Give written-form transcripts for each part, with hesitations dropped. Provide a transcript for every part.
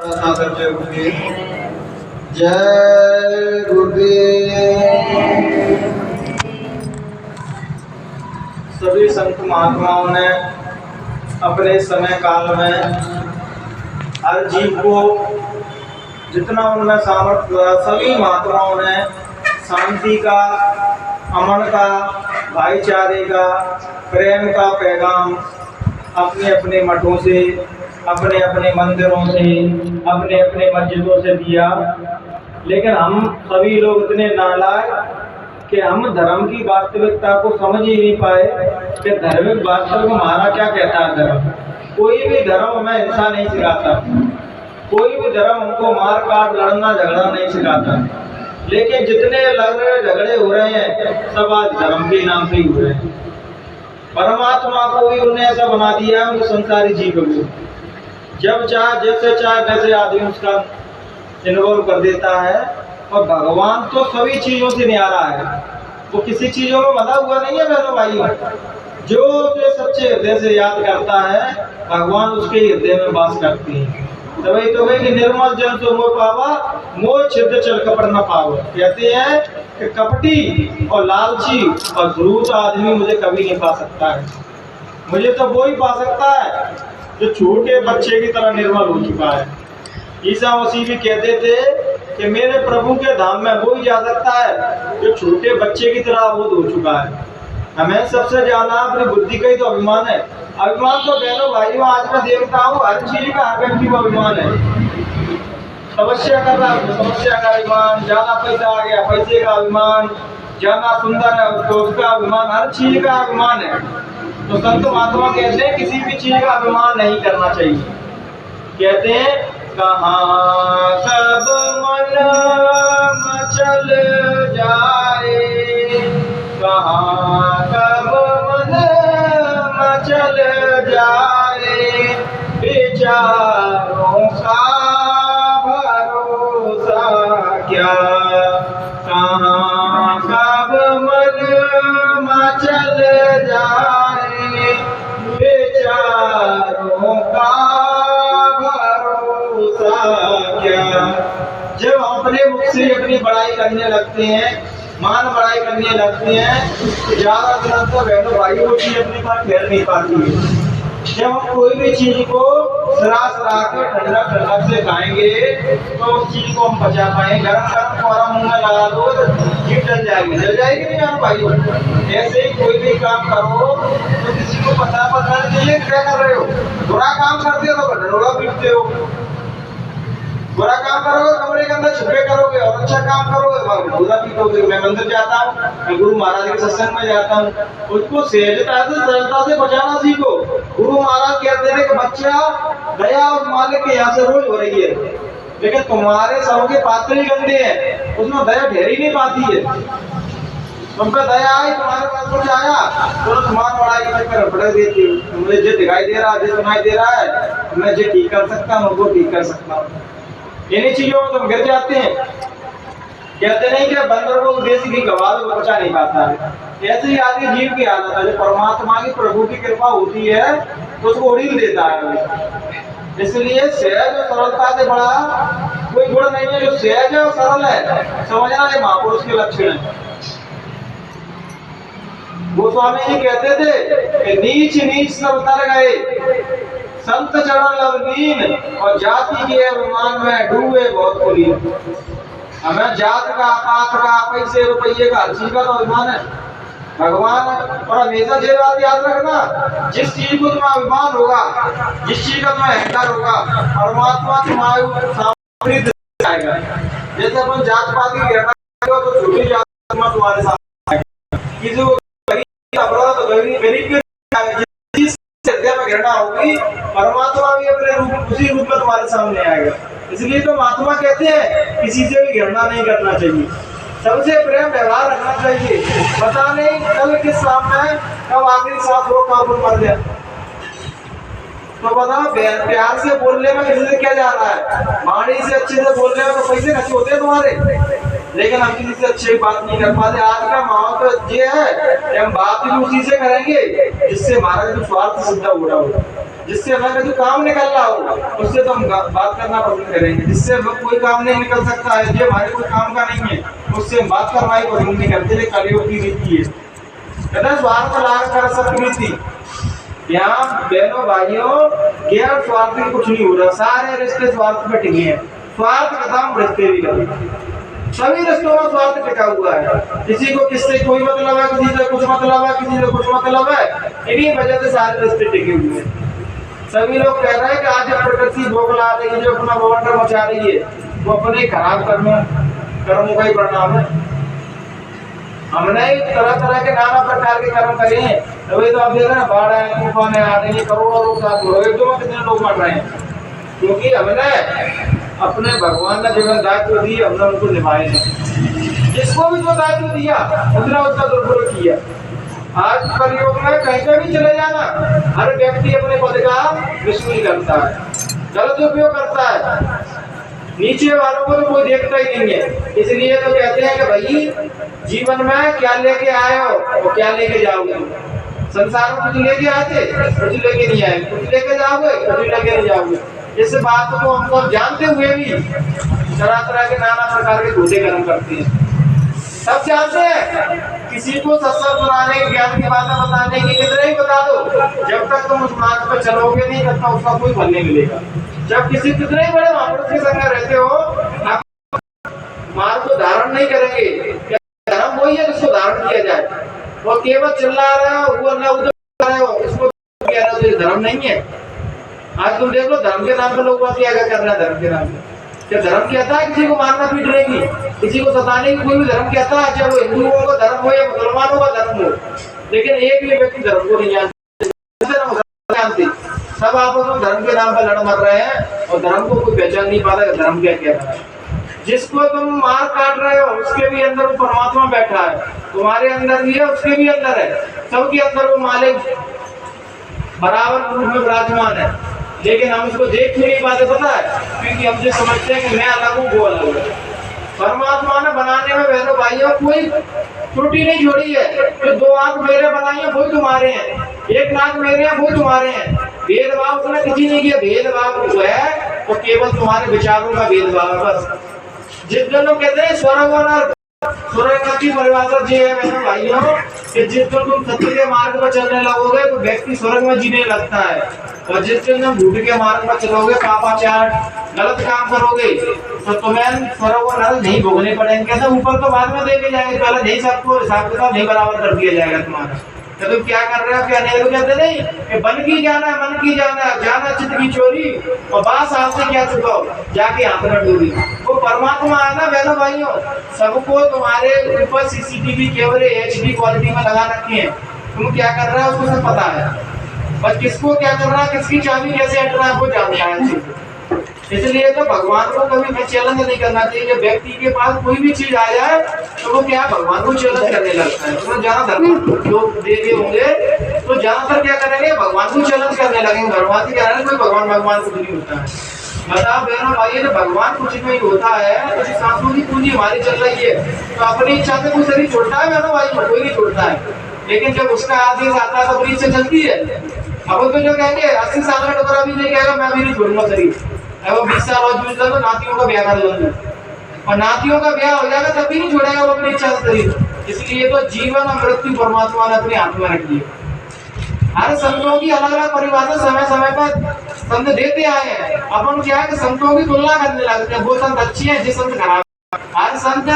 प्रार्थना करते हुए जय गुरुदेव। सभी संत महात्माओं ने अपने समय काल में हर जीव को जितना उनमें सामर्थ्य था सभी महात्माओं ने शांति का, अमन का, भाईचारे का, प्रेम का पैगाम अपने अपने मठों से, अपने अपने मंदिरों से, अपने अपने मस्जिदों से दिया। लेकिन हम सभी लोग इतने नालायक कि हम धर्म की वास्तविकता को समझ ही नहीं पाए कि धार्मिक वास्तव हमारा क्या कहता है। धर्म, कोई भी धर्म हमें हिंसा नहीं सिखाता, कोई भी धर्म हमको मार काट लड़ना झगड़ा नहीं सिखाता। लेकिन जितने लड़ाई झगड़े हो रहे हैं सब आज धर्म के नाम से ही हो रहे हैं। परमात्मा को भी उन्हें ऐसा बना दिया है संसारी जीव को, जब चाहे जैसे चाहे वैसे आदमी उसका इन्वॉल्व कर देता है। और भगवान तो सभी चीजों से न्यारा है, वो किसी चीजों में बंधा हुआ नहीं है। बहनों भाइयों, जो उसे सच्चे हृदय से याद करता है भगवान उसके हृदय में वास करते हैं। तभी तो कि निर्मल जन तो मोह पावा, मोह छिद्र चल कपट न पावा। कहते हैं कि कपटी और लालची और धूर्त आदमी मुझे कभी नहीं पा सकता है। मुझे तो वो ही पा सकता है जो छोटे बच्चे की तरह निर्मल हो चुका है। ईसा मसीह भी कहते थे कि मेरे प्रभु के धाम में वो ही जा सकता है जो छोटे बच्चे की तरह बोध हो चुका है। हमें सबसे ज्यादा अपनी बुद्धि का ही तो अभिमान है। अभिमान तो बहनों भाइयों आज मैं देखता हूँ हर चीज का, हर व्यक्ति को अभिमान है। समस्या कर रहा है, समस्या का अभिमान, ज्यादा पैसा आ गया पैसे का अभिमान, ज्यादा सुंदर है उसको उसका अभिमान, हर चीज का अभिमान है। तो संत महात्मा कहते हैं किसी भी चीज का अभिमान नहीं करना चाहिए। कहते हैं कहाँ कब मन मचल जाए, कहाँ कब मन मचल जाए, बेचारों का भरोसा क्या, कहाँ कब मन मचल जाए, बेचारों का भरोसा क्या। जब हम अपने मुख से अपनी बड़ाई करने लगते हैं, मान बड़ाई करने लगते हैं, ज्यादा दिनों तो बहनों भाइयों को चीज अपने पास ठहर नहीं पाती है। जब हम कोई भी चीज को सरा सरा के ठंडक ठंडक से खाएंगे तो उस चीज को हम बचा पाएंगे। गरम गरम फौरा मुंह में लगा दो तो जीभ जल जाएगी नहीं यार भाइयों। ऐसे ही कोई भी काम करो तो किसी को पता नहीं क्या कर रहे हो। बुरा काम करते हो तो ढोला पीटते हो, बुरा काम करोगे कमरे के अंदर छुपे करोगे, और अच्छा काम करोगे ढोला पीटोगे। मैं मंदिर जाता हूँ, मैं गुरु महाराज के सत्संग में जाता हूँ, उसको सहजता से सरलता से बचाना सीखो। गुरु महाराज कहते हैं कि बच्चा दया और मालिक के यहाँ से रोज हो रही है, लेकिन तुम्हारे सब के पात्र ही गंदे हैं, उसमें दया ठहरी नहीं पाती है। तुम पे दया आई, तुम्हारे पास कुछ आया तो तुम्हारा बड़ाई के चक्कर भटक देती हो। मुझे जो दिखाई दे रहा है, जो सुनाई दे रहा है, मैं जो ठीक कर सकता हूँ वो ठीक कर सकता हूँ। इन्हीं चीजों में तुम गिर जाते हैं। कहते नहीं कि बंदर को देसी की गवाह को बचा नहीं पाता है। ऐसे ही आदि जीव की आदत है, जो परमात्मा की प्रभु की कृपा होती है तो उसको उड़ील देता है। इसलिए सहज और सरलता से बड़ा कोई गुण नहीं है। जो सहज और सरल है समझना ये महापुरुष के लक्षण है। गोस्वामी जी कहते थे कि नीच नीच सब तर गए, संत चरण लवलीन, और जाति के अभिमान में डूबे बहुत कुलीन। हमें जात का, पात का, पैसे रुपये का, हर चीज का तो अभिमान है। भगवान और हमेशा ये बात याद रखना, जिस चीज को तुम्हें अभिमान होगा, जिस चीज का तुम्हें अहंकार होगा, परमात्मा तुम्हारे सामने आएगा। जैसे अपन जात पात की घटना तो छोटी जात तुम्हारे सामने किसी को अपराध तो गरीब के घृणा होगी, परमात्मा भी अपने रूप उसी रूप में तुम्हारे सामने आएगा। इसलिए तो महात्मा कहते हैं किसी से भी घृणा नहीं करना चाहिए, सबसे प्रेम व्यवहार रखना चाहिए। पता नहीं कल किस सामने कब आखिरी सांस हो, कब मर जाए। तो बताओ प्यार से बोलने में किसी से क्या जा रहा है, वाणी से अच्छे से बोलने में तो पैसे खर्च होते हैं तुम्हारे। लेकिन हम किसी से अच्छी बात नहीं कर पाते। आज का माहौल तो ये है, हम बात भी उसी से करेंगे जिससे हमारा जो स्वार्थ सिद्ध हो रहा हो, जिससे हमारा जो काम निकल रहा हो, उससे तो हम बात करना पसंद करेंगे। जिससे कोई काम नहीं निकल सकता है, जो हमारे कोई काम का नहीं है, उससे हम बात करना ही पसंद नहीं करते। कलियुग की रीति है, कहते स्वार्थ लाग कर सत्कृति। यहाँ बहनों भाइयों गैर स्वार्थ में कुछ नहीं हो रहा, सारे रिश्ते स्वार्थ पे टिके हैं। स्वार्थ खत्म, रिश्ते भी खत्म। सभी रिश्तों में स्वार्थ टिका हुआ है। किसी को किससे कोई मतलब है, किसी से कुछ मतलब है, किसी से कुछ मतलब है। इन्हीं वजह से सारे रिश्ते टिके हुए हैं। सभी लोग कह रहे हैं कि आज प्रकृति बौखला रही है, जो अपना बवंडर मचा रही है, वो अपने खराब कर्मों का ही परिणाम है। हमने तरह तरह के नाना प्रकार के कर्म करे हैं, अभी तो आप देख रहे हैं बाढ़ है, तूफान आ रही है, करोड़ों लोग साथ हो रहे हैं, तो कितने लोग मर रहे हैं, क्योंकि हमने अपने भगवान ने जो दायित्व दिए हमने उनको निभाए हैं। जिसको भी जो दायित्व दिया उतना उसका दुरुपयोग किया। आज कलयुग में कहीं पे भी चले जाना, हर व्यक्ति अपने पद का मिसयूज करता है, गलत उपयोग करता है, नीचे वालों को तो कोई देखता ही नहीं है। इसलिए तो कहते हैं कि भाई जीवन में क्या लेके आए हो और क्या लेके जाओगे। संसार में कुछ लेके आते, कुछ लेके नहीं आए, कुछ लेके जाओगे, कुछ लेके नहीं जाओगे। इस बात को हमको जानते हुए भी तरह तरह के नाना प्रकार के धोखे कर्म करते हैं। सब जानते हैं, किसी को सत्संग सुनाने, ज्ञान की बातें बताने की कितने ही बता दो, जब तक तुम उस मार्ग पर चलोगे नहीं तब तक उसका कोई फल नहीं मिलेगा। जब किसी कितने बड़े महापुरुष के संग रहते हो, आप मार्ग को धारण नहीं करेंगे। धर्म वही है जिसको धारण किया जाए, और केवल चिल्ला रहे हो, वो ना उधर रहे हो, इसको कह रहे हो, तो ये धर्म नहीं है। आज तुम देख लो, धर्म के नाम पर लोग क्या कर रहे हैं। धर्म के नाम पर क्या धर्म कहता है किसी को मारना पीटने की, किसी को सताने की कोई भी धर्म कहता है, चाहे वो हिंदुओं का धर्म हो या मुसलमानों का धर्म हो। लेकिन एक भी व्यक्ति धर्म को नहीं जानते, सब आपस में धर्म के नाम पर लड़ मर रहे हैं, और धर्म को कोई पहचान नहीं पाता कि धर्म क्या कह रहा है। जिसको तुम मार काट रहे हो उसके भी अंदर वो परमात्मा बैठा है, तुम्हारे अंदर भी है, उसके भी अंदर है, सबके अंदर वो मालिक बराबर रूप में विराजमान है। लेकिन हम उसको देख नहीं पाते, पता है, क्योंकि हम जो समझते हैं कि मैं अलग हूँ, वो अलग है। परमात्मा ने बनाने में बहनों भाइयों कोई त्रुटि नहीं छोड़ी है। तो दो आंख मेरे बनाई है, वो तुम्हारे हैं, एक नाक मेरे हैं, वो तुम्हारे हैं। भेदभाव उसने किसी ने किया, भेदभाव जो है वो केवल तुम्हारे विचारों का भेदभाव है बस। जिस दिन लोग कहते हैं स्वर्ग और स्वर्ग की परिभाषा ये है बहनों भाइयों कि जिस दिन तुम सत्य के मार्ग पर चलने लगोगे तो व्यक्ति स्वर्ग में जीने लगता है, और जिस दिन तुम झूठ के मार्ग पर चलोगे, पापाचार गलत काम करोगे, तो तुम्हें स्वर्ग और नरक नहीं भोगने पड़ेंगे। कहते ऊपर तो बाद में देके जाएंगे, पहले नहीं, सबको हिसाब किताब नहीं बराबर कर दिया जाएगा तुम्हारा। तो तुम क्या कर रहे हो क्या नहीं। तो कहते नहीं कि बन की जाना है, मन की जाना है, जाना चित्त की चोरी, और बात आपसे क्या चुकाओ, जाके हाथ में डोरी। वो परमात्मा है ना बहनों भाइयों, सबको तुम्हारे ऊपर सीसीटीवी कैमरे HD क्वालिटी में लगा रखे हैं। तुम क्या कर रहे हो उसको सब पता है, बस किसको क्या कर रहा है, किसकी चाबी कैसे हटना है वो जानता है। इसलिए तो भगवान को कभी चैलेंज नहीं करना चाहिए। जब व्यक्ति के पास कोई भी चीज आ जाए तो वो क्या भगवान को चैलेंज करने लगता है। तो ज्यादा धर्म लोग देखे होंगे तो ज्यादातर क्या करेंगे, भगवान को चैलेंज करने लगेंगे। भगवान से कह रहे हैं कोई भगवान कुछ नहीं होता है। बताओ बहनों भाई, जब भगवान कुछ नहीं होता है तो सांसों की पूंजी हमारी चल रही है, तो अपनी इच्छा से कोई शरीर छोड़ता है बहनों भाई, कोई नहीं छोड़ता है। लेकिन जब उसका आदेश आता है तो अपनी इच्छा चलती है। अब तो जो कहेंगे 80 साल का टुकड़ा भी नहीं कहेगा मैं भी नहीं छोड़ूंगा शरीर, वो 20 साल और जुड़ जाए तो नातियों का ब्याह कर दूंगा, और नातियों का ब्याह हो जाएगा तब भी नहीं छोड़ेगा वो अपनी इच्छा से। इसलिए तो जीवन और मृत्यु परमात्मा ने अपने हाथ में रख दिए। हर संतों की अलग अलग परिभाषा समय समय पर संत देते आए हैं। अपन क्या है कि संतों की तुलना करने लगते हैं, वो संत अच्छे हैं, जिस संत खराब। हर संत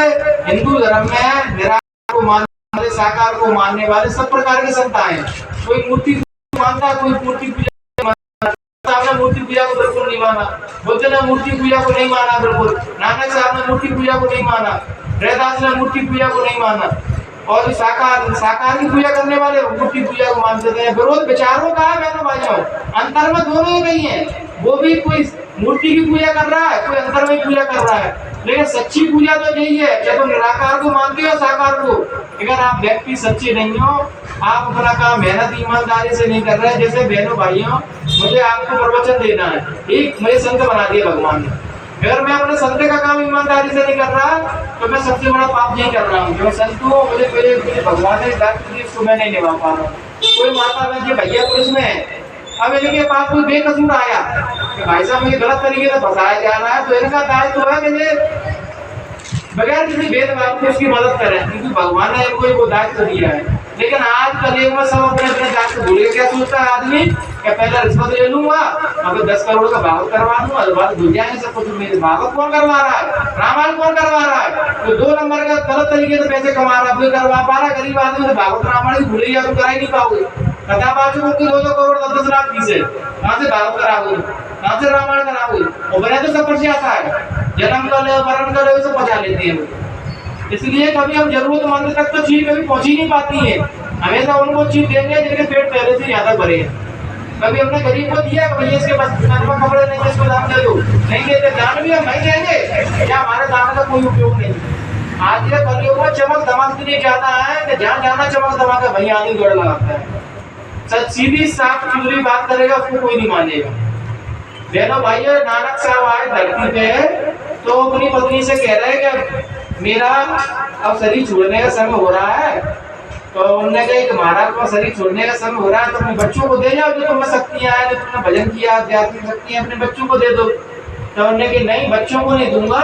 हिंदू धर्म में निराकार को मानने वाले, साकार को मानने वाले सब प्रकार के संत आए। कोई मूर्ति मानता है, कोई मूर्ति पूजा, मूर्ति पूजा को बिल्कुल नहीं माना, बुद्ध ने मूर्ति पूजा को नहीं माना बिल्कुल, नानक साहब ने मूर्ति पूजा को नहीं माना, रैदास ने मूर्ति पूजा को नहीं माना, और साकार की पूजा करने वाले मूर्ति पूजा को मानते थे। विरोध विचारों का है बहनों भाइयों, अंतर में दोनों ही नहीं है। वो भी कोई मूर्ति की पूजा कर रहा है, कोई अंतर में पूजा कर रहा है, लेकिन सच्ची पूजा तो यही है जब तुम निराकार को मानते हो, साकार को। अगर आप व्यक्ति सच्चे नहीं हो, आप अपना काम मेहनत ईमानदारी से नहीं कर रहे। जैसे बहनों भाइयों, मुझे आपको प्रवचन देना है, एक मुझे संत बना दिया भगवान ने, अगर मैं अपने संत का काम ईमानदारी से नहीं कर रहा तो मैं सबसे बड़ा पाप यही कर रहा हूँ। जो संत को मुझे मेरे भगवान ने दायित्व दी उसको मैं नहीं निभा पा रहा हूँ। कोई माता बहन जी भैया पुलिस में है, अब इनके पास कोई बेकसूर आया कि भाई साहब मुझे गलत तरीके से फंसाया जा रहा है, तो इनका दायित्व है कि बगैर किसी भेदभाव के उसकी मदद करें, क्योंकि भगवान ने इनको वो दायित्व दिया है। लेकिन आज कल युग में सब अपने अपने दायित्व भूल गए। क्या सोचता है आदमी कि पहले रिश्वत ले लूंगा, अब 10 करोड़ का भागवत करवा दूंगा, उसके बाद भूल जाएंगे सब कुछ। मेरे भागवत कौन करवा रहा है, रामायण कौन करवा रहा है? तो 2 नंबर का गलत तरीके से पैसे कमा रहा है, करवा पा रहा। गरीब आदमी से भागवत रामायण भूल गया तो करा ही नहीं पाओगे। कथावाचकों की 2 करोड़ 10 लाख फीस है, कहाँ से भागवत कराओगे, कहाँ से रामायण कराओगे? और बने तो सब पर से आता है, जन्म कर ले मरण कर ले सब पहुंचा लेते हैं। इसलिए कभी हम जरूरतमंद तक तो चीज कभी पहुंच ही नहीं पाती है। हमेशा उनको चीज देंगे जिनके पेट पहले से ज्यादा भरे हैं। कभी हमने गरीब को दिया कि भैया इसके पास कपड़े नहीं है, इसको दान दे दो, नहीं देते दान भी हम नहीं देंगे, या हमारे दान का कोई उपयोग नहीं। आज ये कलयुग में चमक धमक इतनी ज्यादा है कि जहाँ जाना चमक धमक है वहीं आदमी दौड़ लगाता है। सच सीधी साफ चुगली बात करेगा उसको कोई नहीं मानेगा। बहनों भाइयों, नानक साहब आए धरती पे तो अपनी पत्नी से कह रहे हैं कि मेरा अब शरीर छोड़ने का समय हो रहा है। तो उन्होंने कहा कि महाराज को शरीर छोड़ने का समय हो रहा है तो अपने बच्चों को दे जाओ, जो तुम्हें शक्तियां हैं, जो तुमने भजन किया, आध्यात्मिक शक्तियां, अपने बच्चों को दे दो। तो उन्होंने कहा नहीं, बच्चों को नहीं दूंगा,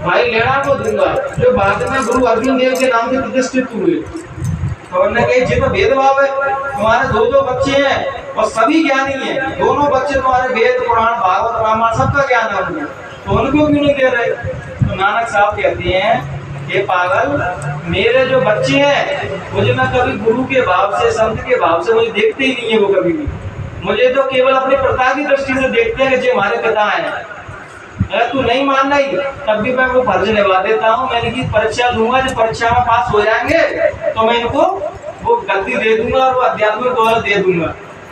भाई लेना को दूंगा, जो बाद में गुरु अर्जुन देव के नाम से प्रतिष्ठित हुए। तो उन्होंने कहा जी तो भेदभाव है, तुम्हारे 2 बच्चे हैं और सभी ज्ञानी हैं, दोनों बच्चे तुम्हारे वेद पुराण भागवत रामायण सबका ज्ञान है उनको, तो उनको क्यों नहीं दे रहे? तो नानक साहब कहते हैं ये पागल, मेरे जो बच्चे हैं मुझे मैं कभी गुरु के भाव से संत के भाव से मुझे देखते ही नहीं है। वो कभी भी मुझे तो केवल अपनी प्रथा की दृष्टि से देखते हैं कि जो हमारे पिता हैं। अगर तू नहीं मान रही तब भी मैं वो फर्ज निभा देता हूँ। मैंने की परीक्षा लूंगा, जब परीक्षा में पास हो जाएंगे तो मैं इनको वो गलती दे दूंगा और वो आध्यात्मिक दौलत दे दूंगा।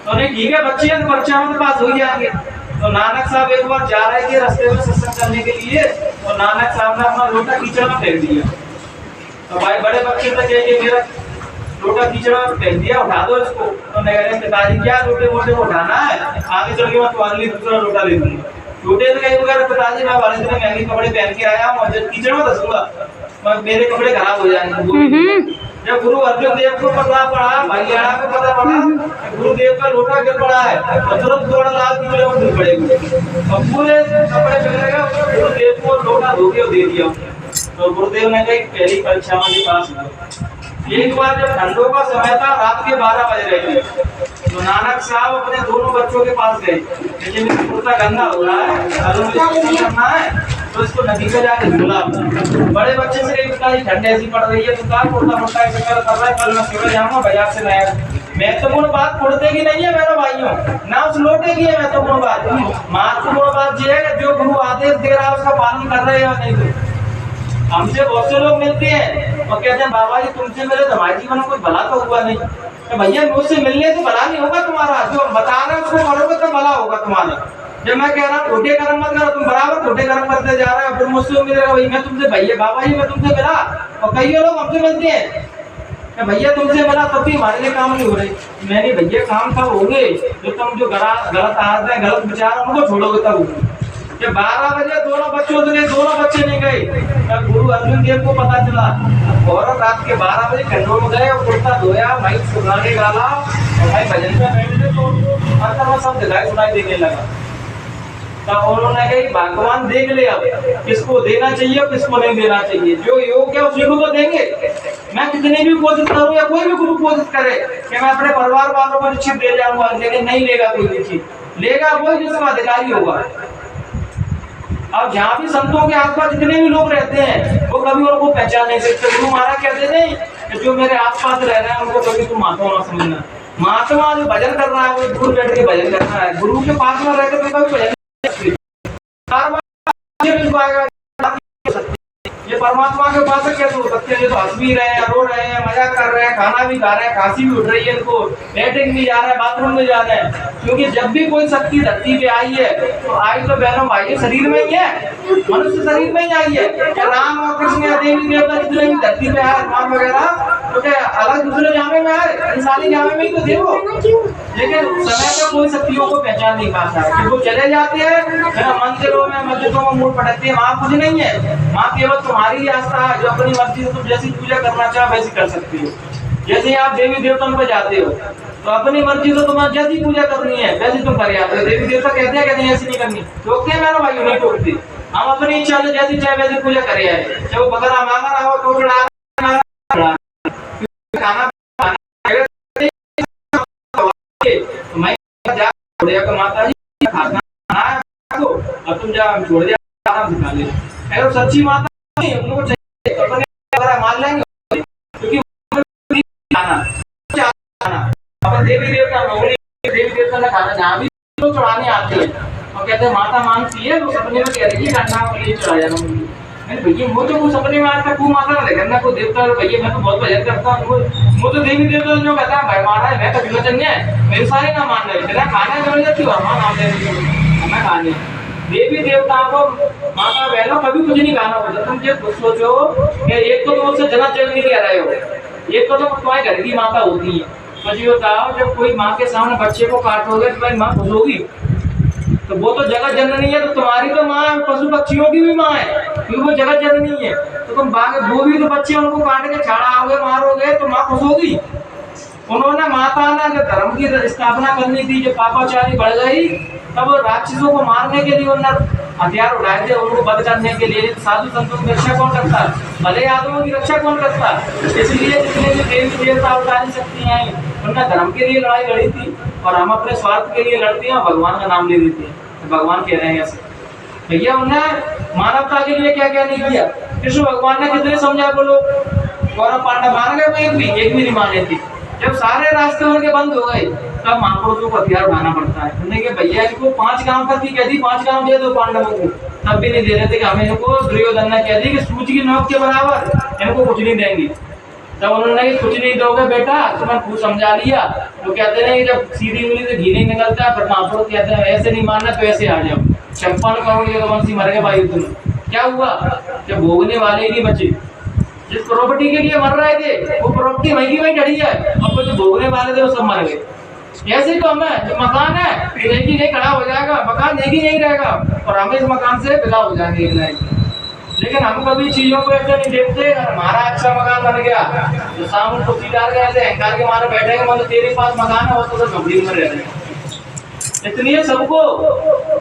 तो नहीं ठीक है, बच्चे हैं तो परीक्षा में तो पास हो जाएंगे। तो नानक साहब एक बार जा रहे थे रास्ते में सत्संग करने के लिए, तो नानक साहब ने अपना लोटा कीचड़ में फेंक दिया। तो भाई बड़े बच्चे तक ये मेरा लोटा कीचड़ में फेंक दिया, उठा दो इसको। तो मैं कह रहे पिताजी क्या लोटे मोटे को उठाना है, आगे चल के मैं तुम्हारे लिए दूसरा लोटा ले दूंगा। लोटे तो कहीं वगैरह पिताजी मैं वाले दिन महंगे कपड़े पहन के आया हूँ, जब कीचड़ में धसूंगा मेरे कपड़े खराब हो जाएंगे। जब गुरु अर्जुन देव को पता पड़ा, भैया को पता पड़ा गुरुदेव का लोटा गिर पड़ा है, तो तुरंत दौड़ लाल कीचड़ में गिर पड़ेगी और पूरे कपड़े बिगड़ेगा। गुरुदेव को लोटा धो के दे दिया। तो गुरुदेव ने कहा पहली परीक्षा में पास हुआ। एक बार जब ठंडों का समय था, रात के 12 बज रहे थे, तो नानक साहब अपने दोनों बच्चों के पास गए, लेकिन कुर्ता गंदा हो रहा है, करना है तो इसको नदी पे जाके धुला। बड़े बच्चे से कहीं ठंड ऐसी पड़ रही है तो कहा कुर्ता मुर्ता ऐसे कर रहा है, कल मैं सुबह जाऊंगा बाजार से नया। महत्वपूर्ण बात कुर्ते की नहीं है मेरे भाइयों, ना उस लोटे की है महत्वपूर्ण बात। महत्वपूर्ण बात यह है कि जो गुरु आदेश दे रहा है उसका पालन कर रहे हैं या नहीं। हमसे बहुत से लोग मिलते हैं और कहते हैं बाबा जी तुमसे मिले तो हमारे जीवन में कोई भला तो हुआ नहीं। तो भैया मुझसे मिलने से भला नहीं होगा तुम्हारा, जो हम बता रहे हैं उसको करोगे तो भला होगा तुम्हारा। जब मैं कह रहा हूँ छोटे कर्म मत करो, तुम बराबर छोटे कर्म करते जा रहे हो, फिर मुझसे उम्मीद है भाई मैं तुमसे भैया बाबा जी मैं तुमसे मिला। और कई लोग हमसे मिलते हैं भैया तुमसे मिला तब भी हमारे लिए काम नहीं हो रहे। मैंने भैया काम तब होंगे जो तुम जो गलत आदत है गलत विचार उनको छोड़ोगे तब होंगे। जब 12 बजे दोनों बच्चों से दोनों बच्चे नहीं गए, तब गुरु अर्जुन देव को पता चला और रात के 12 बजे खंडों में गए, कुर्ता धोया, भाई सुनाने डाला और भाई भजन में बैठे तो उनको अंदर में सब दिखाई सुनाई देने लगा। तब उन्होंने कहा भगवान देख ले अब किसको देना चाहिए और किसको नहीं देना चाहिए, जो योग्य है उसी को तो देंगे। मैं कितनी भी कोशिश करूं या कोई भी गुरु कोशिश करे कि मैं अपने परिवार वालों को निश्चित दे जाऊंगा, लेकिन नहीं लेगा कोई निश्चित, लेगा वो जिसका अधिकारी होगा। अब जहाँ भी संतों के आसपास जितने भी लोग रहते हैं वो कभी उनको पहचान नहीं सकते। गुरु महाराज कहते नहीं कि जो मेरे आसपास रह रहे हैं उनको कभी तुम महात्मा ना समझना। महात्मा जो भजन कर रहा है वो दूर बैठ के भजन कर रहा है, गुरु के पास में रहकर तो कभी भजन ये परमात्मा के पास कैसे हो सकते हैं? ये तो हंस भी रहे हैं, रो रहे हैं, मजाक कर रहे हैं, खाना भी खा रहे हैं, खांसी भी उठ रही है, इनको बैठक भी जा रहा है, बाथरूम में जा रहे हैं। क्योंकि जब भी कोई शक्ति धरती पे आई है तो आई तो बहनों भाई शरीर में ही है, मनुष्य शरीर में ही आई है। राम और कृष्ण या देवी देवता जितने भी धरती पे है हनुमान वगैरह तो क्या अलग दूसरे जामे में है, इंसानी जामे में ही तो थे वो। लेकिन समय पे कोई शक्तियों को पहचान नहीं पाता है कि वो चले जाते हैं मंदिरों में मस्जिदों में मुंह पटकते हैं, वहाँ कुछ नहीं है, वहाँ केवल तुम्हारी ही आस्था है, जो अपनी मर्जी से तुम जैसी पूजा करना चाहो वैसी कर सकती हो। जैसे आप देवी देवताओं पे जाते हो तो अपनी मर्जी से तुम्हें जैसी पूजा करनी है वैसी तुम कर आते हो। देवी देवता कहते हैं ऐसी नहीं करनी, टोकते हैं मेरा भाई, नहीं टोकते। हम अपनी इच्छा से जैसी चाहे वैसी पूजा करे आए, चाहे वो बकरा मांगा रहा हो, टोक रहा खाना माता जी खाना तो अब तुम जा छोड़ दिया आराम से खा ले। अगर सच्ची माता नहीं उनको चाहिए अपने मान लेंगे, क्योंकि खाना अपन देवी देवता ने खाना जहाँ भी तो चढ़ाने आते हैं और कहते हैं माता मांगती है, तो सपने में कह रही है ठंडा के लिए चढ़ाया ना भैया। वो तो सपने में आता को माता ना करना को देवता भैया, मैं तो बहुत भजन करता हूँ, वो तो देवी देवता जो कहता है भाई मारा है मैं तो विलोचन है, मेरे सारे ना मान रहे तेरा खाने में जाती हूँ हमारा नाम ले हमें खाने। देवी देवताओं को माता बहनों कभी कुछ नहीं खाना होता। तुम ये सोचो कि एक तो मुझसे जना चल नहीं कह रहे हो, एक तो तुम्हारे घर की माता होती है, मुझे बताओ जब कोई माँ के सामने बच्चे को काटोगे तो भाई माँ खुश होगी? तो वो तो जगत जननी है, तो तुम्हारी तो माँ पशु पक्षियों की भी माँ है, क्योंकि वो जगत जननी है। तो तुम वो भी तो बच्चे उनको काट के छाड़ाओगे मारोगे तो माँ खुश होगी? उन्होंने माता ने जब धर्म की स्थापना करनी थी, जब पापाचारी बढ़ गई तब राक्षसों को मारने के लिए उन्होंने हथियार उठाए थे, उनको बंद करने के लिए। साधु संतों की रक्षा कौन करता? भले आदमियों की रक्षा कौन करता? इसलिए जितने भी देवी देवता अवतारी शक्तियां हैं उन्होंने धर्म के लिए लड़ाई लड़ी थी, और हम अपने स्वार्थ के लिए लड़ते हैं, भगवान का नाम ले देते हैं। तो भगवान कह रहे हैं ऐसे भैया उन्हें मानवता के लिए क्या क्या नहीं किया। कृष्ण भगवान ने कितने समझा बोलो, गौरव पांडव मान गए, एक भी नहीं माने थे। जब सारे रास्ते उनके बंद हो गए तब महापुरुषों को हथियार उठाना पड़ता है। उन्होंने कहा भैया इनको 5 गांव तक कह दी, 5 गांव दे दो पांडवों को, तब भी नहीं दे रहे थे कि हमें इनको दुर्योधन ने कह दी कि सूच की नोक के बराबर इनको कुछ नहीं देंगे। तब उन्होंने कुछ नहीं दोगे बेटा, तुम्हें खूब समझा लिया। तो कहते हैं जब सीधी उंगली से घी नहीं निकलता, फिर महापुरुष कहते हैं ऐसे नहीं मानना तो ऐसे आ जाओ। 56 करोड़ यदुवंशी मर गए भाई तुम, क्या हुआ? जब भोगने वाले ही नहीं बचे, जिस प्रॉपर्टी के लिए मर रहे थे वो प्रॉपर्टी वहीं की वहीं डरी है, और जो भोगने वाले थे वो सब मर गए। ऐसे तो हमें जो मकान है एक ही नहीं खड़ा हो जाएगा, मकान एक ही नहीं रहेगा, और हम इस मकान से विदा हो जाएंगे एक ना। लेकिन हम कभी चीजों को ऐसे नहीं देखते, हमारा अच्छा मकान बन गया तो सामने कुर्सीदार के ऐसे अहंकार के मारे बैठेंगे, मतलब तेरे पास मकान है वो तो झोपड़ी में रह रहे हैं। इसलिए सबको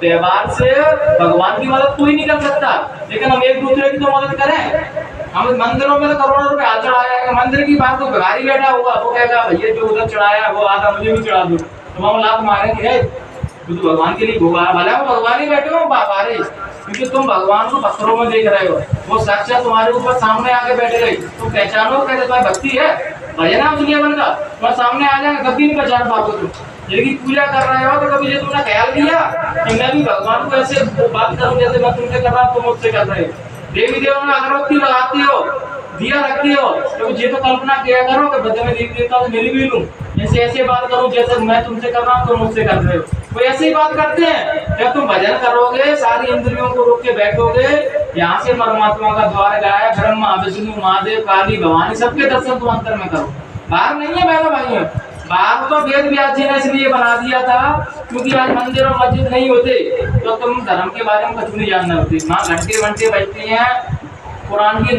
व्यवहार से भगवान की मदद कोई नहीं कर सकता, लेकिन हम एक दूसरे की तो मदद करें। हम मंदिरों में तो करोड़ों रुपए हाथ चढ़ाया है, मंदिर की बात तो भिखारी बैठा होगा, वो कहेगा भैया जो उधर चढ़ाया वो आधा मुझे भी चढ़ा दो, तो हम लात मारेंगे तो भगवान के लिए भोगा भला वो भगवान ही बैठे हो बाहर, क्योंकि तुम भगवान को पत्थरों में देख रहे हो, वो साक्षात तुम्हारे ऊपर सामने आके बैठ गई, तो पहचानो कैसे तुम्हारी भक्ति है भजन उसलिए बनता तुम्हारे सामने आ जाएगा, कभी नहीं पहचान पाओगे तुम। यदि पूजा कर रहे हो तो कभी ये तुमने ख्याल किया कि मैं भी भगवान को ऐसे बात करूं जैसे मैं तुमसे कर रहा हूं, तुम मुझसे कर रहे हो। देवी देवों में अगरबत्ती लगाती हो, दिया रखती हो, तो ये तो कल्पना किया करो कि बदले में देवी देवता से मिली भी लूं, जैसे ऐसे बात करूं जैसे मैं तुमसे कर रहा हूं तुम मुझसे कर रहे हो। वो ऐसे ही बात करते हैं। जब तुम भजन करोगे सारी इंद्रियों को रोक के बैठोगे, यहाँ से परमात्मा का द्वार गाया, ब्रह्मा विष्णु महादेव काली भवानी सबके दर्शन तुम अंतर में करो, बाहर नहीं है मेरा भाई। बाहर तो वेद व्यास जी ने इसलिए बना दिया था क्योंकि आज मंदिर और मस्जिद नहीं होते तो तुम धर्म के बारे में कुछ नहीं जानना होती। माँ घंटे घंटे बजती हैं, कुरान की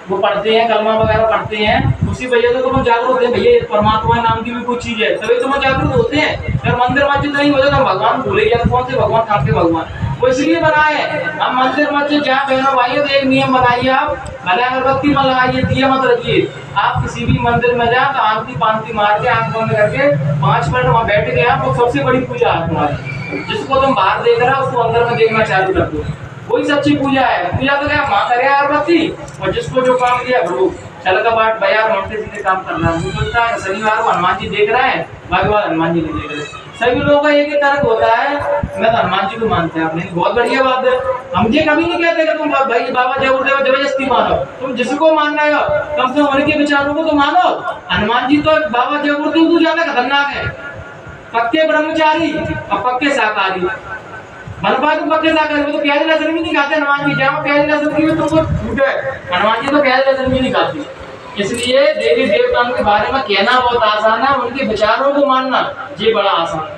वो पढ़ते हैं, कलमा वगैरह पढ़ते हैं, उसी वजह से तुम जागरूक होते हैं भैया परमात्मा नाम की भी कुछ चीज है, तभी तुम जागरूक होते हैं। अगर मंदिर मस्जिद नहीं होते तो भगवान भूले गया, कौन से भगवान कहाँ के भगवान, वो इसलिए बनाए। हम मंदिर मस्जिद जहाँ बहनों भाई तो एक नियम बनाइए, आप भले अगरबत्ती मत लगाइए, दिया मत रखिए। आप किसी भी मंदिर में जाए तो आरती पांती मार के आंख बंद करके 5 मिनट वहाँ बैठ गए आप, तो सबसे बड़ी पूजा है तुम्हारी। जिसको तुम बाहर देख रहे हो उसको अंदर में देखना चालू कर दो, वही सच्ची पूजा है। पूजा तो क्या माँ करे अगरबत्ती, और जिसको जो काम दिया प्रभु चल का बाट बयार उल्टे सीधे काम करना है। सोचता है शनिवार को हनुमान जी देख रहे हैं, बाकी बात हनुमान जी नहीं देख रहे। सभी लोगों का एक ही तर्क होता है, मैं तो हनुमान जी को मानते हैं आपने, बहुत बढ़िया बात है। हम ये कभी नहीं कहते कि तुम भाई बाबा जबरदेव जबरदस्ती मानो, तुम जिसको मानना है कम से कम उनके विचारों को तो मानो। हनुमान जी तो बाबा जबरदेव तो ज्यादा खतरनाक है, पक्के ब्रह्मचारी और पक्के शाकाहारी। बनपा तो पक्के शाकाहारी, वो तो प्याज लहसुन भी नहीं खाते हनुमान जी, जहाँ प्याज लहसुन की तुमको छूट है, हनुमान जी तो प्याज लहसुन भी नहीं खाते। इसलिए देवी देवताओं के बारे में कहना बहुत आसान है, उनके विचारों को मानना ये बड़ा आसान है।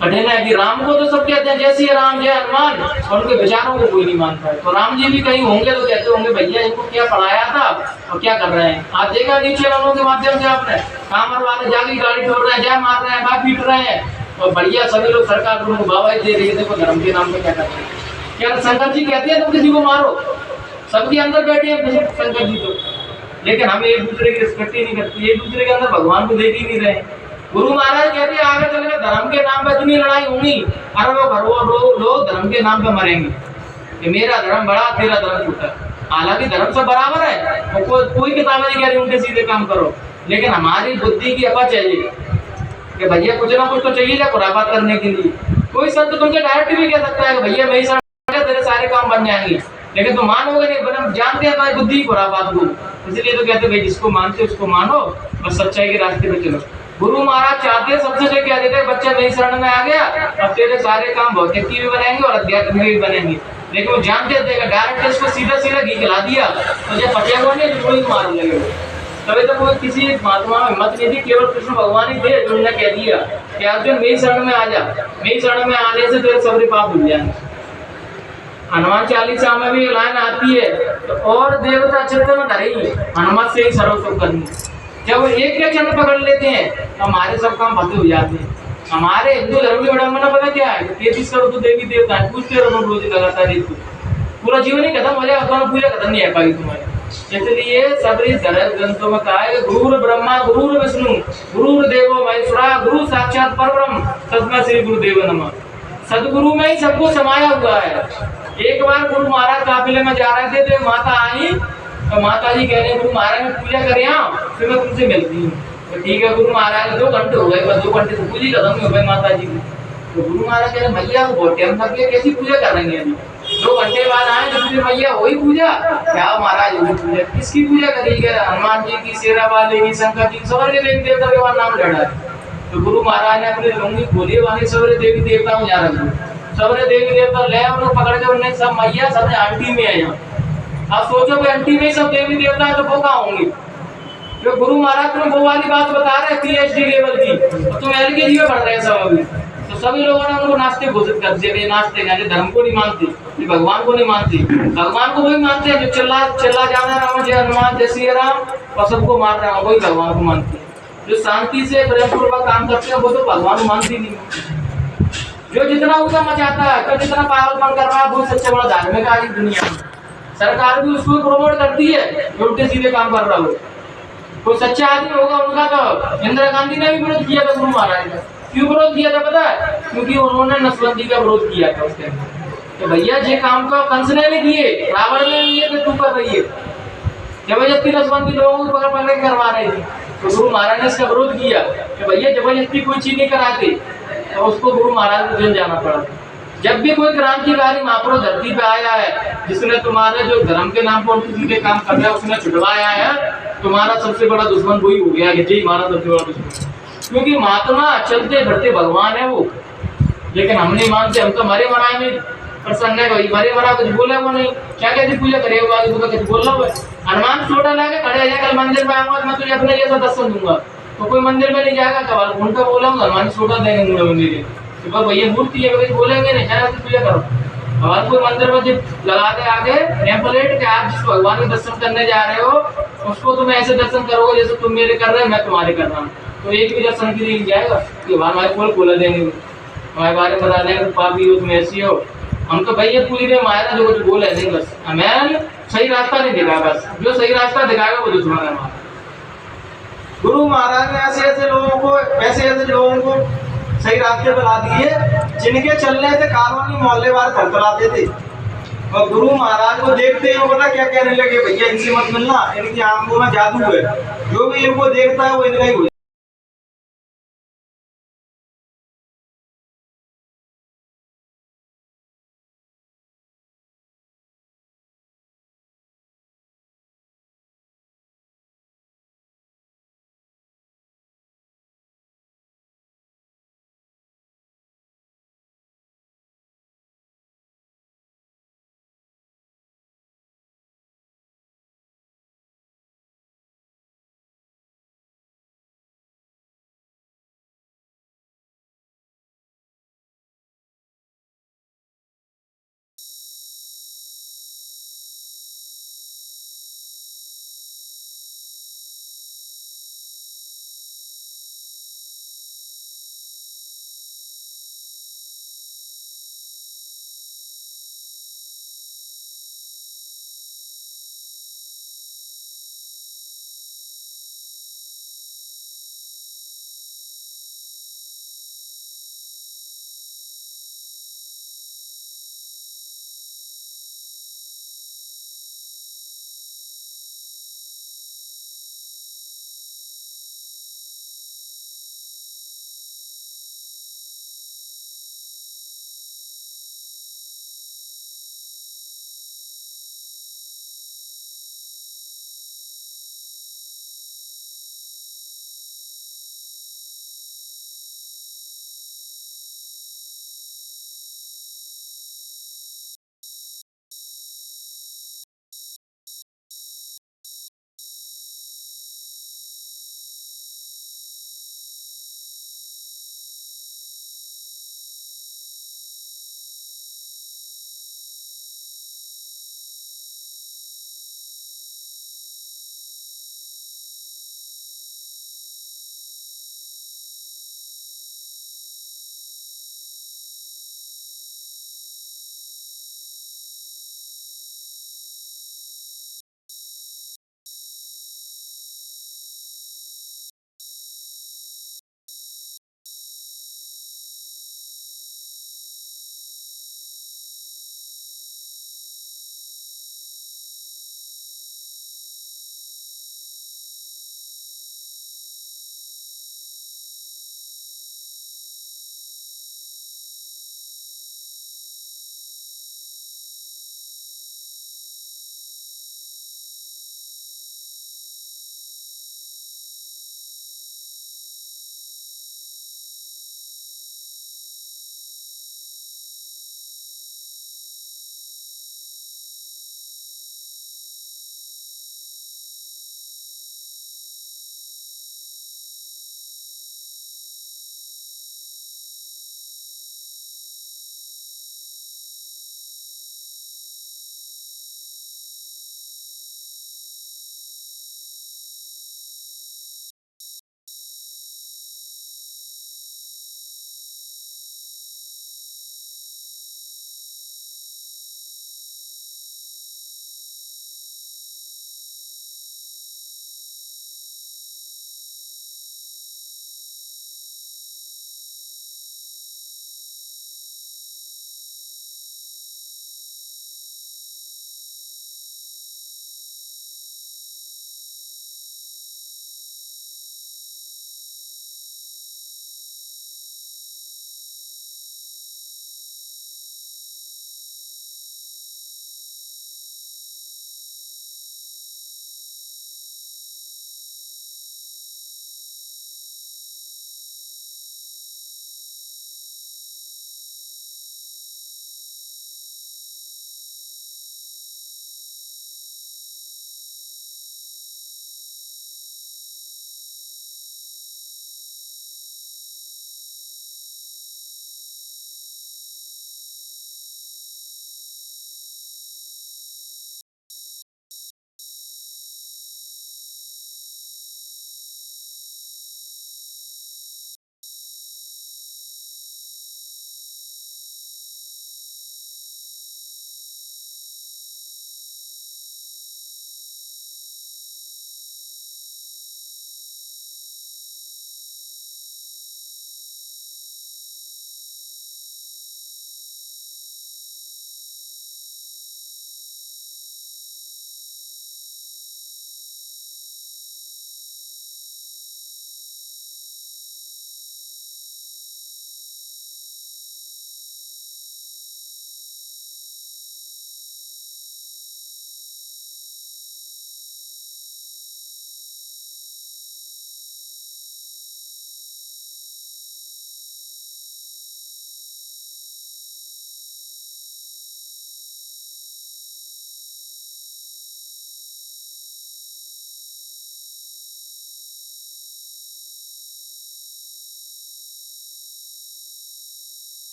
कठिन है कि राम को तो सब कहते हैं जय श्री राम जय हनुमान, और उनके विचारों को कोई नहीं मानता है। तो राम जी भी कहीं होंगे तो कहते होंगे भैया इनको क्या पढ़ाया था और क्या कर रहे हैं। आज देखा न्यूज चैनलों के माध्यम से आपने कामर वाले जाके गाड़ी छोड़ रहे हैं, जय मार रहे हैं, बात पीट रहे हैं, और बढ़िया सभी लोग सरकार उनको बाबाई दे रही है। देखो धर्म के नाम पे क्या करते हैं। क्या शंकर जी कहते हैं तुम किसी को मारो, सबके अंदर बैठे हैं शंकर जी तो, लेकिन हम एक दूसरे की रिस्पेक्ट ही नहीं करते, एक दूसरे के अंदर भगवान को देख ही नहीं रहे। गुरु महाराज कहते हैं आगे चल के धर्म के नाम पे इतनी लड़ाई होगी, अरबों लोग धर्म के नाम पे मरेंगे कि मेरा धर्म बड़ा तेरा धर्म छोटा। हालांकि धर्म सब बराबर है, कोई किताबें नहीं कह रही उनके सीधे काम करो, लेकिन हमारी बुद्धि की अपा चाहिए कि भैया कुछ ना कुछ तो चाहिए ना खुरापात करने के लिए। कोई संत तुमसे डायरेक्ट भी कह सकता है कि भैया मेरी साथ तेरे सारे काम बन जाएंगे, लेकिन तुम मानोगे नहीं, बना जानते हैं तुम्हारी बुद्धि खुरापात को। इसलिए तो कहते भाई जिसको मानते उसको मानो और सच्चाई के रास्ते पे चलो। गुरु महाराज चाहते हैं सबसे जो क्या देते हैं, बच्चा मेरी शरण में आ गया अब तेरे सारे काम भौतिक की भी बनेंगे और अध्यात्म में भी बनेंगे। लेकिन वो जानते थे डायरेक्ट इसको सीधा सीधा घी खिला दिया तो जब पटेगा नहीं तो कोई मार लगेगा। तभी तो कोई किसी महात्मा में हिम्मत नहीं थी, केवल कृष्ण भगवान ही थे जिन्होंने कह दिया कि अर्जुन मेरी शरण में आ जा, मेरी शरण में आने से तेरे सबरे पाप धुल जाएंगे। हनुमान चालीसा में भी लाइन आती है तो और देवता चित्त में धरे हनुमान से ही सर्व सुख करनी। जब वो एक चरण पकड़ लेते हैं तो हमारे सब काम फतेह हो जाते हैं। हमारे हिंदू धर्म की विडंबना पता क्या है, 33 करोड़ तो देवी देवता है, पूछते रहो रोज लगातार, पूरा जीवन ही खत्म हो जाएगा, तुम्हारा पूजा खत्म नहीं है पाई तुम्हारे। इसलिए सबरी धर्म ग्रंथों में कहा है गुरु ब्रह्मा गुरु विष्णु गुरु देवो महेश्वरा गुरु साक्षात परब्रह्म तस्मै श्री गुरुदेव नमः। सदगुरु में ही सबको समाया हुआ है। एक बार गुरु महाराज काफिले में जा रहे थे तो माता आई तो माता जी कह रहे हैं गुरु महाराज में पूजा करें फिर मैं तुमसे मिलती हूँ। तो ठीक है, गुरु महाराज 2 घंटे हो गए, बस 2 घंटे से पूजा खत्म हो गई माता जी की। तो गुरु महाराज कह रहे भैया बहुत टाइम लग गया, कैसी पूजा कर रही है अभी? 2 घंटे बाद आए तो फिर भैया वही पूजा क्या महाराज वही पूजा? किसकी पूजा करी गए? हनुमान जी की, शेरा वाले की, शंकर जी की, सबरे देवी देवता के बाद नाम लड़ा है। तो गुरु महाराज ने अपनी लुंगी खोली वाले सबरे देवी देवता में जा रहे, सबरे देवी देवता ले उन्हें पकड़ के उन्हें सब मैया सबने आंटी में आया। आप सोचो कि आंटी में सब देवी देवता है तो वो कहाँ होंगे? जो गुरु महाराज तुम्हें वो वाली बात बता रहे हैं PhD लेवल की, और तुम LKG में पढ़ रहे हैं सब अभी। तो सभी लोगों ने उनको नास्ते घोषित कर दिया, नास्ते यानी धर्म को नहीं मानते, भगवान को नहीं मानते। भगवान को वही मानते हैं जो चिल्ला जाना राम जय हनुमान जय श्री राम और सबको मार रहे हैं, वही भगवान को मानते हैं। जो शांति से प्रेम पूर्वक काम करते हैं वो तो भगवान को मानती नहीं। जो जितना ऊंचा मचाता है, तो जितना पागलपन कर रहा है, वो सबसे बड़ा धार्मिक आज दुनिया में। सरकार भी उसको प्रमोट करती है जो उल्टे सीधे काम कर रहा हो। कोई सच्चा आदमी होगा उनका तो इंदिरा गांधी ने भी विरोध किया था गुरु महाराज का। क्यों विरोध किया था पता है? क्योंकि उन्होंने नसबंदी का विरोध किया था उसके। तो भैया ये काम तो कंस ने नहीं किए, रावण ने नहीं किए, तो तू कर रही है। जबरदस्ती नसबंदी लोगों को पकड़ पकड़ करवा रही थी, तो गुरु महाराज ने इसका विरोध किया कि भैया जबरदस्ती कोई चीज नहीं कराते, तो उसको गुरु महाराज को जेल जाना पड़ा। जब भी कोई क्रांतिकारी महापुरुष धरती पे आया है जिसने तुम्हारे जो धर्म के नाम पर सीधे काम कर रहा है उसने छुड़वाया है, तुम्हारा सबसे बड़ा दुश्मन वही हो गया कि जी हमारा सबसे बड़ा दुश्मन। क्योंकि महात्मा चलते फिरते भगवान है वो, लेकिन हम नहीं मानते, हम तो मरे मराए में प्रसन्न है भाई, मरे मरा कुछ बोले वो नहीं, क्या कहते पूजा करे हुआ कुछ बोल रहा है। हनुमान छोटा लाके खड़े आया, कल मंदिर में आऊंगा मैं तुझे अपने जैसा दर्शन दूंगा। तो कोई मंदिर में नहीं जाएगा, कबाल उनका बोला हनुमान छोटा देंगे मंदिर, तो भैया मूर्ति है कुछ बोलेंगे नहीं, है पूजा करो। भगवान को मंदिर में जब लगा दे आगे टेम्पलेट के आप जिस भगवान के दर्शन करने जा रहे हो उसको तुम ऐसे दर्शन करोगे जैसे तुम मेरे कर रहे हो मैं तुम्हारे कर रहा हूँ, तो एक भी दर्शन के लिए जाएगा कि हमारे पोल खोला देंगे, हमारे बारे में बता देंगे पापी हो तुम ऐसी हो। हम तो भैया पूरी देर माया जो कुछ बोल नहीं, बस हमें सही रास्ता नहीं दिखा, बस जो सही रास्ता दिखाएगा वो दुश्मन है हमारा। गुरु महाराज ने ऐसे लोगों को सही रास्ते पर ला दिए जिनके चलने से कॉलोनी मोहल्ले वाले थरथराते थे। और गुरु महाराज को देखते ही वो पता क्या कहने लगे, भैया इनसे मत मिलना, इनकी आंखों में जादू है, जो भी इनको देखता है वो इनका ही